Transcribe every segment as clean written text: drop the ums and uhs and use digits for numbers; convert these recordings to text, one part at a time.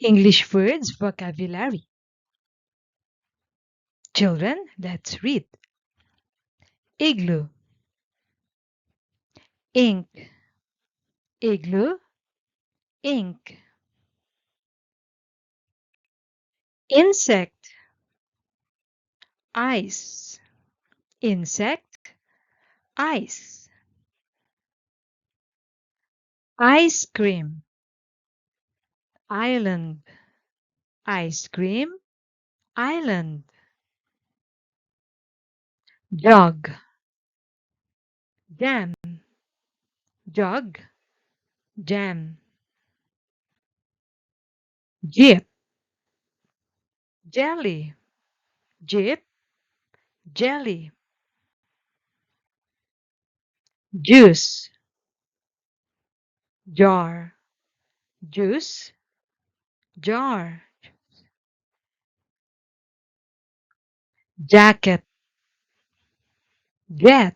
English words vocabulary. Children, let's read. Igloo, ink, igloo, ink. Insect, ice, insect, ice. Ice cream, island, ice cream, island. Jug, jam, jug, jam. Jeep, jelly, jeep, jelly. Juice, jar, juice, jar. Jacket, jet,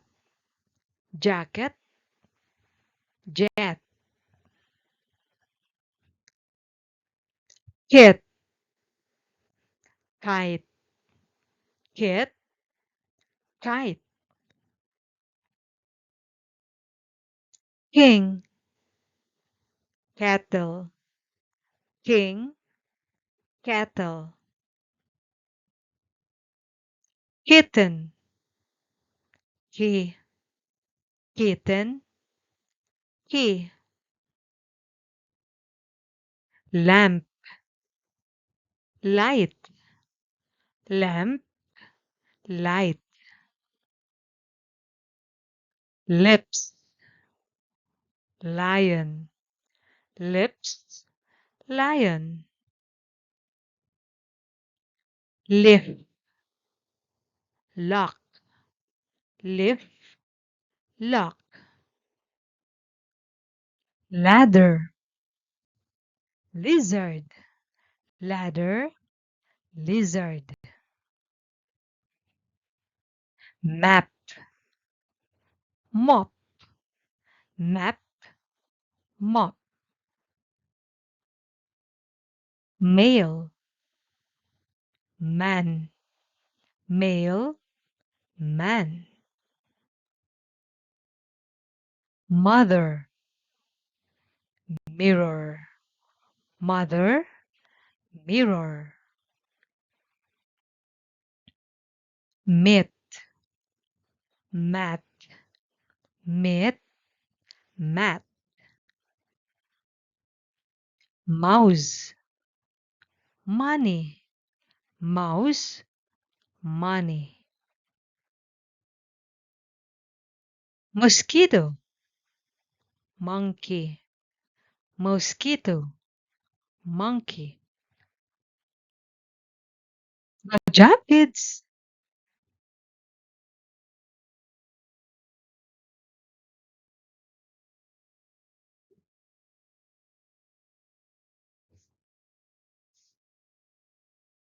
jacket, jet. Kit, kite, kit, kite. King, kettle, king, kettle. Kitten, key, kitten, key. Lamp, light, lamp, light. Lips, lion, lips, lion. Lift, lock, lift, lock. Ladder, lizard, ladder, lizard. Map, mop, map, mop. Male, man, male, man. Mother, mirror, mother, mirror. Myth, mat, myth, mat. Mouse, money, mouse, money. Mosquito, monkey, mosquito, monkey. Good job, kids.